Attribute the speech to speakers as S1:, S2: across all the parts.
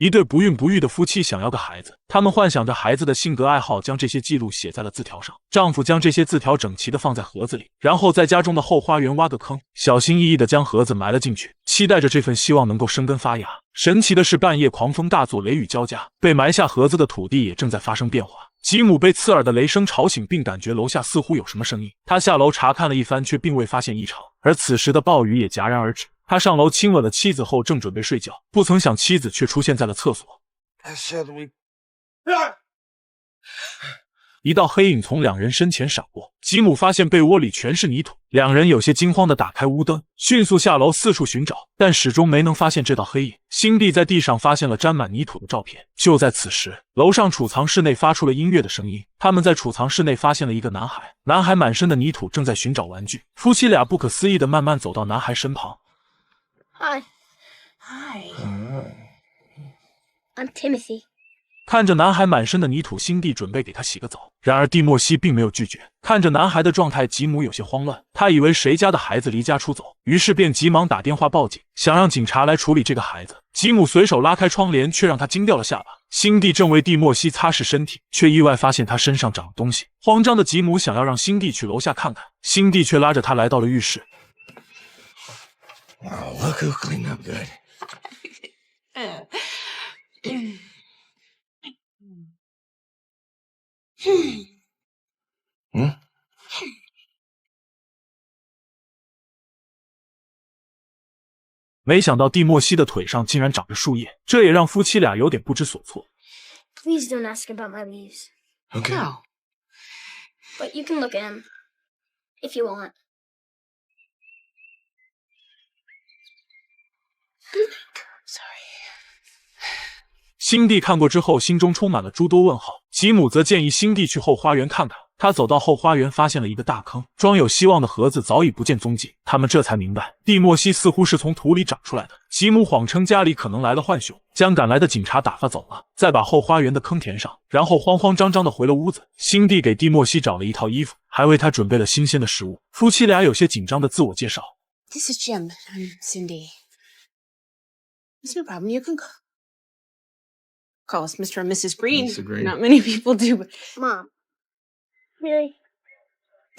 S1: 一对不孕不育的夫妻想要个孩子，他们幻想着孩子的性格爱好，将这些记录写在了字条上。丈夫将这些字条整齐地放在盒子里，然后在家中的后花园挖个坑，小心翼翼地将盒子埋了进去，期待着这份希望能够生根发芽。神奇的是，半夜狂风大作，雷雨交加，被埋下盒子的土地也正在发生变化。吉姆被刺耳的雷声吵醒，并感觉楼下似乎有什么声音。他下楼查看了一番，却并未发现异常。而此时的暴雨也戛然而止。他上楼亲吻了妻子后，正准备睡觉，不曾想妻子却出现在了厕所。一道黑影从两人身前闪过，吉姆发现被窝里全是泥土，两人有些惊慌地打开屋灯，迅速下楼四处寻找，但始终没能发现这道黑影。辛蒂在地上发现了沾满泥土的照片。就在此时，楼上储藏室内发出了音乐的声音，他们在储藏室内发现了一个男孩，男孩满身的泥土，正在寻找玩具。夫妻俩不可思议地慢慢走到男孩身旁。
S2: Hi. I'm Timothy.
S1: 看着男孩满身的泥土，辛蒂准备给他洗个澡，然而蒂莫西并没有拒绝。看着男孩的状态，吉姆有些慌乱，他以为谁家的孩子离家出走，于是便急忙打电话报警，想让警察来处理这个孩子。吉姆随手拉开窗帘，却让他惊掉了下巴。辛蒂正为蒂莫西擦拭身体，却意外发现他身上长了东西。慌张的吉姆想要让辛蒂去楼下看看，辛蒂却拉着他来到了浴室。
S3: Wow, look who cleaned up good.
S1: 没想到蒂莫西的腿上竟然长着树叶，这也让夫妻俩有点不知所措。
S2: Please don't ask about my leaves.
S3: Okay.
S2: No. But you can look at them if you want.
S1: 辛蒂看过之后，心中充满了诸多问号。吉姆则建议辛蒂去后花园看看。他走到后花园，发现了一个大坑，装有希望的盒子早已不见踪迹。他们这才明白，蒂莫西似乎是从土里长出来的。吉姆谎称家里可能来了浣熊，将赶来的警察打发走了，再把后花园的坑填上，然后慌慌张张地回了屋子。辛蒂给蒂莫西找了一套衣服，还为他准备了新鲜的食物。夫妻俩有些紧张的自我介绍
S4: ：“This is Jim. I'm Cindy. It's no problem. You can call us Mr. and Mrs. Green.
S3: Mr. Green.
S4: Not many people do, but
S2: Mom. Really?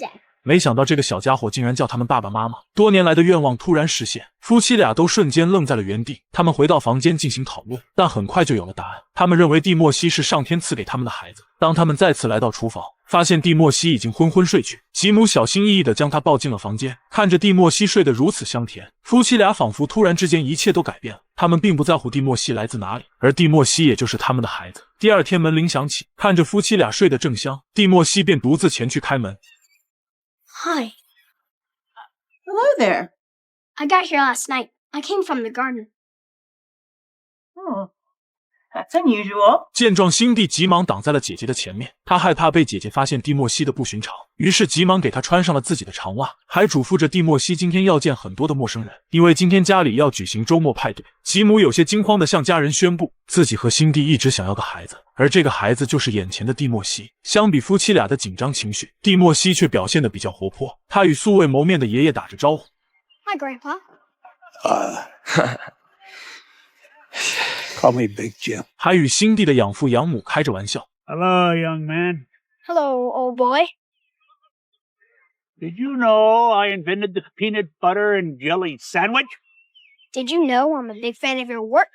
S2: Dad.
S1: 没想到这个小家伙竟然叫他们爸爸妈妈，多年来的愿望突然实现，夫妻俩都瞬间愣在了原地。他们回到房间进行讨论，但很快就有了答案。他们认为蒂莫西是上天赐给他们的孩子。当他们再次来到厨房，发现蒂莫西已经昏昏睡去，吉姆小心翼翼地将他抱进了房间。看着蒂莫西睡得如此香甜，夫妻俩仿佛突然之间一切都改变了。他们并不在乎蒂莫西来自哪里，而蒂莫西也就是他们的孩子。第二天门铃响起，看着夫妻俩睡得正香，蒂莫西便独自前去开门。
S2: Hi.
S4: hello there.
S2: I got here last night. I came from the garden.
S5: Oh, that's unusual.
S1: 见状，辛蒂急忙挡在了姐姐的前面，她害怕被姐姐发现蒂莫西的不寻常，于是急忙给她穿上了自己的长袜，还嘱咐着蒂莫西今天要见很多的陌生人，因为今天家里要举行周末派对。吉姆有些惊慌地向家人宣布，自己和辛蒂一直想要个孩子，而这个孩子就是眼前的蒂莫西。相比夫妻俩的紧张情绪，蒂莫西却表现得比较活泼，他与素未谋面的爷爷打着招呼。
S2: Hi, Grandpa.
S6: Call me Big Jim.
S1: 还与辛蒂的养父养母开着玩笑。
S5: Hello, young man.
S2: Hello, old boy.
S5: Did you know I invented the peanut butter and jelly sandwich?
S2: Did you know I'm a big fan of your work?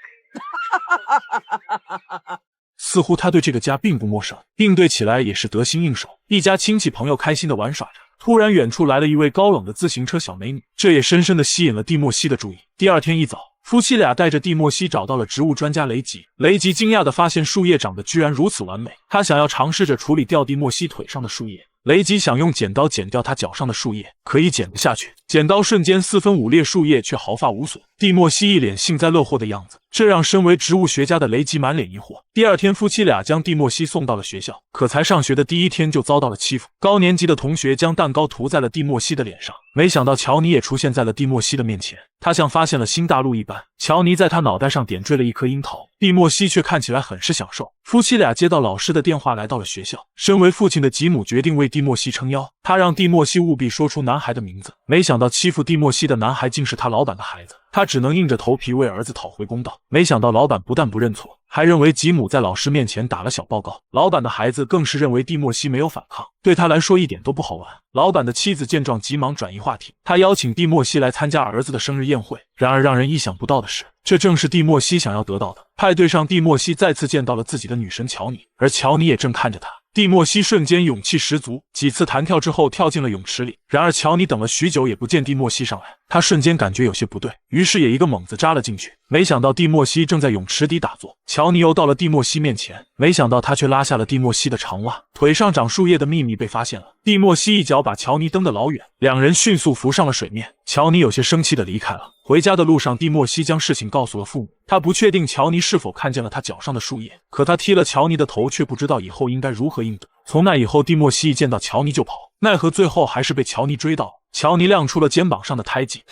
S1: 似乎他对这个家并不陌生，应对起来也是得心应手。一家亲戚朋友开心地玩耍着，突然远处来了一位高冷的自行车小美女，这也深深地吸引了蒂莫西的注意。第二天一早，夫妻俩带着蒂莫西找到了植物专家雷吉。雷吉惊讶地发现树叶长得居然如此完美，他想要尝试着处理掉蒂莫西腿上的树叶。雷吉想用剪刀剪掉他脚上的树叶，可以剪不下去，剪刀瞬间四分五裂，树叶却毫发无损。蒂莫西一脸幸灾乐祸的样子，这让身为植物学家的雷吉满脸疑惑。第二天，夫妻俩将蒂莫西送到了学校，可才上学的第一天就遭到了欺负。高年级的同学将蛋糕涂在了蒂莫西的脸上，没想到乔尼也出现在了蒂莫西的面前，他像发现了新大陆一般，乔尼在他脑袋上点缀了一颗樱桃，蒂莫西却看起来很是享受。夫妻俩接到老师的电话，来到了学校。身为父亲的吉姆决定为蒂莫西撑腰，他让蒂莫西务必说出男孩的名字。没想到欺负蒂莫西的男孩竟是他老板的孩子。他只能硬着头皮为儿子讨回公道。没想到老板不但不认错，还认为吉姆在老师面前打了小报告。老板的孩子更是认为蒂莫西没有反抗，对他来说一点都不好玩。老板的妻子见状急忙转移话题，他邀请蒂莫西来参加儿子的生日宴会。然而让人意想不到的是，这正是蒂莫西想要得到的。派对上，蒂莫西再次见到了自己的女神乔尼，而乔尼也正看着他。蒂莫西瞬间勇气十足，几次弹跳之后跳进了泳池里。然而乔尼等了许久也不见蒂莫西上来，他瞬间感觉有些不对，于是也一个猛子扎了进去。没想到蒂莫西正在泳池底打坐，乔尼又到了蒂莫西面前，没想到他却拉下了蒂莫西的长袜，腿上长树叶的秘密被发现了。蒂莫西一脚把乔尼蹬得老远，两人迅速浮上了水面。乔尼有些生气地离开了。回家的路上，蒂莫西将事情告诉了父母。他不确定乔尼是否看见了他脚上的树叶，可他踢了乔尼的头，却不知道以后应该如何应对。从那以后，蒂莫西一见到乔尼就跑，奈何最后还是被乔尼追到。乔尼亮出了肩膀上的胎记。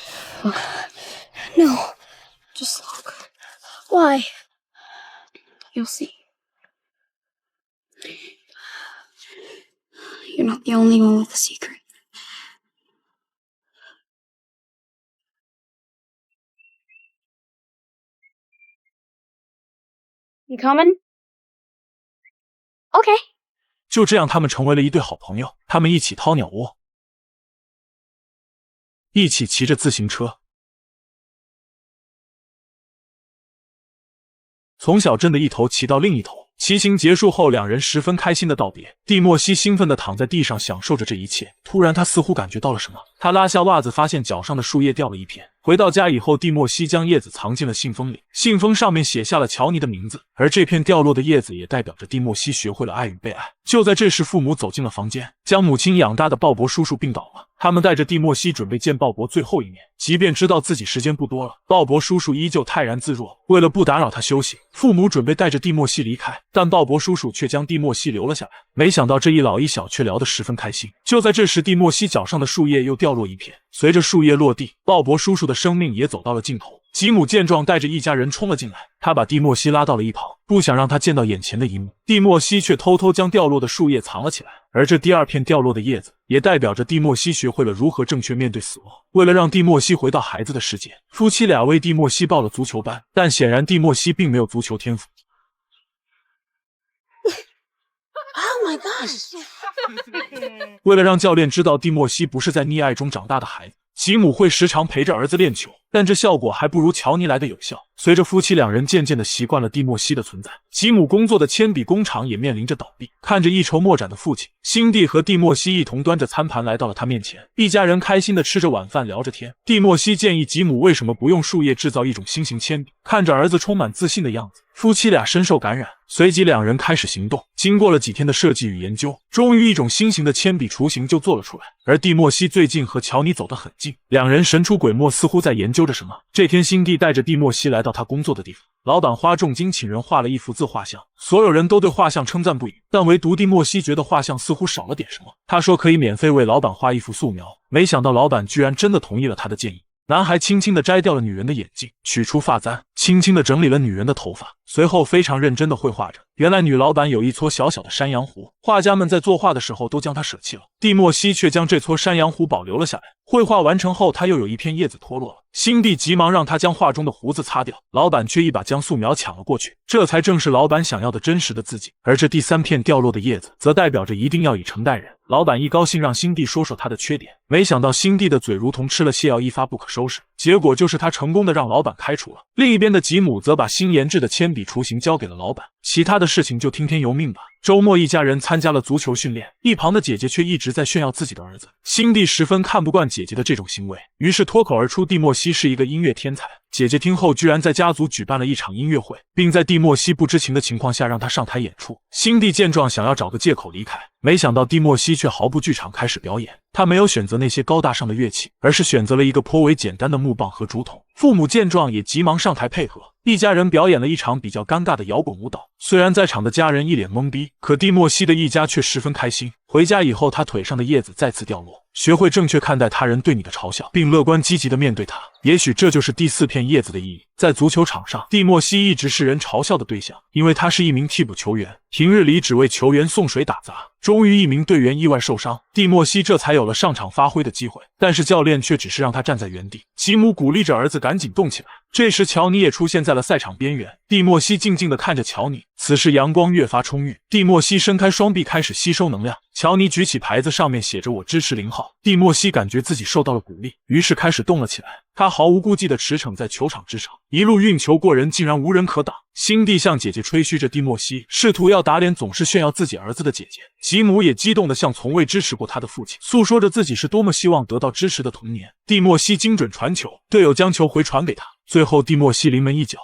S2: No, just look. Why? You'll see. You're not the only one with a secret. You coming? Okay.
S1: 就这样，他们成为了一对好朋友。他们一起掏鸟窝，一起骑着自行车，从小镇的一头骑到另一头。骑行结束后，两人十分开心的道别。蒂莫西兴奋地躺在地上享受着这一切，突然他似乎感觉到了什么，他拉下袜子，发现脚上的树叶掉了一片。回到家以后，蒂莫西将叶子藏进了信封里，信封上面写下了乔尼的名字，而这片掉落的叶子也代表着蒂莫西学会了爱与被爱。就在这时，父母走进了房间，将母亲养大的鲍勃叔叔病倒了。他们带着蒂莫西准备见鲍勃最后一面，即便知道自己时间不多了，鲍勃叔叔依旧泰然自若。为了不打扰他休息，父母准备带着蒂莫西离开，但鲍勃叔叔却将蒂莫西留了下来。没想到这一老一小却聊得十分开心。就在这时，蒂莫西脚上的树叶又掉落一片，随着树叶落地，鲍勃叔叔的生命也走到了尽头。吉姆见状，带着一家人冲了进来，他把蒂莫西拉到了一旁，不想让他见到眼前的一幕。蒂莫西却偷偷将掉落的树叶藏了起来，而这第二片掉落的叶子也代表着蒂莫西学会了如何正确面对死亡。为了让蒂莫西回到孩子的世界，夫妻俩为蒂莫西报了足球班，但显然蒂莫西并没有足球天赋。
S4: Oh my gosh!
S1: 为了让教练知道蒂莫西不是在溺爱中长大的孩子，吉姆会时常陪着儿子练球，但这效果还不如乔尼来的有效。随着夫妻两人渐渐地习惯了蒂莫西的存在，吉姆工作的铅笔工厂也面临着倒闭。看着一筹莫展的父亲，辛蒂和蒂莫西一同端着餐盘来到了他面前，一家人开心地吃着晚饭，聊着天。蒂莫西建议吉姆为什么不用树叶制造一种新型铅笔。看着儿子充满自信的样子，夫妻俩深受感染，随即两人开始行动。经过了几天的设计与研究，终于一种新型的铅笔雏形就做了出来。而蒂莫西最近和乔尼走得很近，两人神出鬼没，似乎在研究着什么。这天，辛蒂带着蒂莫西来到他工作的地方，老板花重金请人画了一幅自画像，所有人都对画像称赞不已，但唯独蒂莫西觉得画像似乎少了点什么。他说可以免费为老板画一幅素描，没想到老板居然真的同意了他的建议。男孩轻轻地摘掉了女人的眼镜，取出发簪，轻轻地整理了女人的头发，随后非常认真地绘画着。原来女老板有一撮小小的山羊胡，画家们在作画的时候都将它舍弃了，蒂莫西却将这撮山羊胡保留了下来。绘画完成后，他又有一片叶子脱落了，辛蒂急忙让他将画中的胡子擦掉，老板却一把将素描抢了过去，这才正是老板想要的真实的自己。而这第三片掉落的叶子，则代表着一定要以诚待人。老板一高兴让辛蒂说说他的缺点，没想到辛蒂的嘴如同吃了泻药，一发不可收拾，结果就是他成功的让老板开除了。另一边的吉姆则把新研制的铅笔雏形交给了老板，其他的事情就听天由命吧。周末，一家人参加了足球训练，一旁的姐姐却一直在炫耀自己的儿子。辛蒂十分看不惯姐姐的这种行为，于是脱口而出蒂莫西是一个音乐天才。姐姐听后居然在家族举办了一场音乐会，并在蒂莫西不知情的情况下让他上台演出。辛蒂见状想要找个借口离开，没想到蒂莫西却毫不惧场开始表演。他没有选择那些高大上的乐器，而是选择了一个颇为简单的木棒和竹筒。父母见状也急忙上台配合，一家人表演了一场比较尴尬的摇滚舞蹈。虽然在场的家人一脸懵逼，可蒂莫西的一家却十分开心。回家以后，他腿上的叶子再次掉落，学会正确看待他人对你的嘲笑，并乐观积极地面对它。也许这就是第四片叶子的意义。在足球场上，蒂莫西一直是人嘲笑的对象，因为他是一名替补球员，平日里只为球员送水打杂，终于一名队员意外受伤，蒂莫西这才有了上场发挥的机会，但是教练却只是让他站在原地。吉姆鼓励着儿子赶紧动起来。这时乔尼也出现在了赛场边缘，蒂莫西静静地看着乔尼。此时阳光越发充裕，蒂莫西伸开双臂开始吸收能量。乔尼举起牌子，上面写着我支持0号。蒂莫西感觉自己受到了鼓励，于是开始动了起来。他毫无顾忌地驰骋在球场之上，一路运球过人，竟然无人可挡。辛蒂向姐姐吹嘘着蒂莫西，试图要打脸总是炫耀自己儿子的姐姐。吉姆也激动地向从未支持过他的父亲诉说着自己是多么希望得到支持的童年。蒂莫西精准传球，队友将球回传给他，最后蒂莫西临门一脚。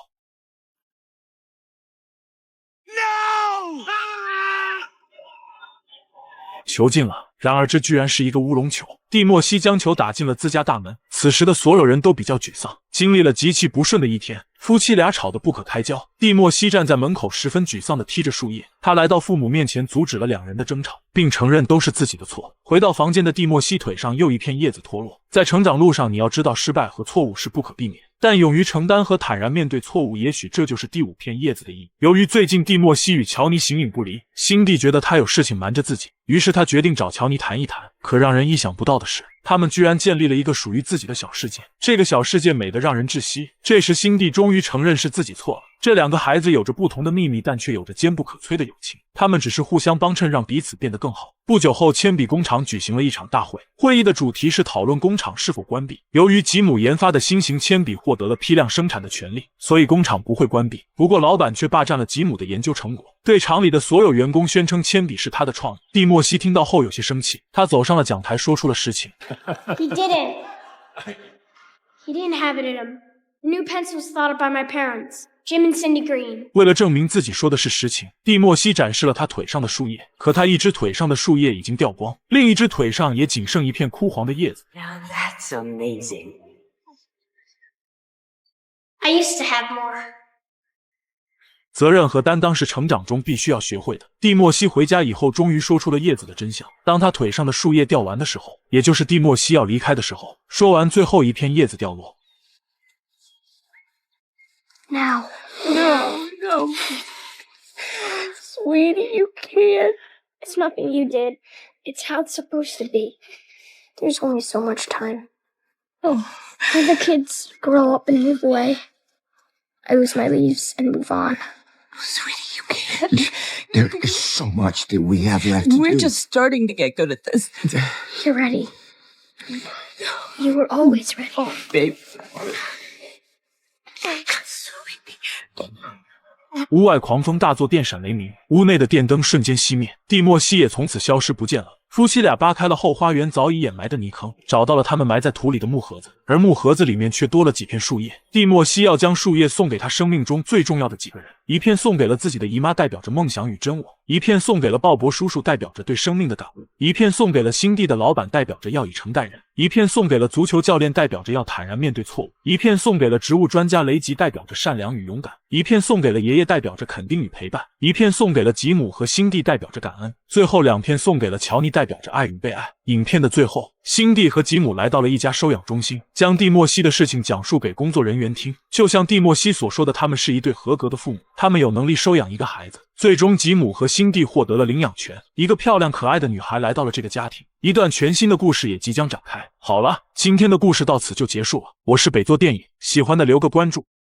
S1: 球进了，然而这居然是一个乌龙球。蒂莫西将球打进了自家大门。此时的所有人都比较沮丧，经历了极其不顺的一天，夫妻俩吵得不可开交。蒂莫西站在门口，十分沮丧地踢着树叶。他来到父母面前，阻止了两人的争吵，并承认都是自己的错。回到房间的蒂莫西腿上又一片叶子脱落。在成长路上，你要知道失败和错误是不可避免，但勇于承担和坦然面对错误，也许这就是第5片叶子的意义。由于最近蒂莫西与乔尼形影不离，辛蒂觉得他有事情瞒着自己，于是他决定找乔尼谈一谈。可让人意想不到的是，他们居然建立了一个属于自己的小世界，这个小世界美得让人窒息。这时辛蒂终于承认是自己错了。这两个孩子有着不同的秘密，但却有着坚不可摧的友情。他们只是互相帮衬，让彼此变得更好。不久后，铅笔工厂举行了一场大会，会议的主题是讨论工厂是否关闭。由于吉姆研发的新型铅笔获得了批量生产的权利，所以工厂不会关闭。不过老板却霸占了吉姆的研究成果，对厂里的所有员工宣称铅笔是他的创意。蒂莫西听到后有些生气，他走上了讲台，说出了实情。
S2: He didn't. He didn't have it in him. The new pencil was thought of by my parents, Jim and Cindy Green.
S1: 为了证明自己说的是实情，蒂莫西展示了他腿上的树叶，可他一只腿上的树叶已经掉光，另一只腿上也仅剩一片枯黄的叶子。
S3: Now that's amazing.
S2: I used to have more.
S1: 责任和担当是成长中必须要学会的。蒂莫西回家以后，终于说出了叶子的真相。当他腿上的树叶掉完的时候，也就是蒂莫西要离开的时候，说完最后一片叶子掉落。
S2: Now.
S3: No.
S2: Sweetie, you can't. It's nothing you did. It's how it's supposed to be. There's only so much time.
S3: Oh.
S2: When the kids grow up and move away, I lose my leaves and move on.
S3: Sweetie, you can't.
S6: There is so much that we have left to
S3: We're
S6: do.
S3: just starting to get good at this.
S2: You're ready. You were always ready.
S3: Oh, babe.
S1: 屋外狂风大作，电闪雷鸣，屋内的电灯瞬间熄灭，蒂莫西也从此消失不见了。夫妻俩扒开了后花园早已掩埋的泥坑，找到了他们埋在土里的木盒子，而木盒子里面却多了几片树叶。蒂莫西要将树叶送给他生命中最重要的几个人，一片送给了自己的姨妈，代表着梦想与真我；一片送给了鲍勃叔叔，代表着对生命的感悟；一片送给了辛蒂的老板，代表着要以诚待人；一片送给了足球教练，代表着要坦然面对错误；一片送给了植物专家雷吉，代表着善良与勇敢；一片送给了爷爷，代表着肯定与陪伴；一片送给了吉姆和辛蒂，代表着感恩；最后2片送给了乔尼，代表着爱与被爱。影片的最后，辛蒂和吉姆来到了一家收养中心，将蒂莫西的事情讲述给工作人员听。就像蒂莫西所说的，他们是一对合格的父母，他们有能力收养一个孩子。最终，吉姆和辛蒂获得了领养权，一个漂亮可爱的女孩来到了这个家庭，一段全新的故事也即将展开。好了，今天的故事到此就结束了。我是北作电影，喜欢的留个关注。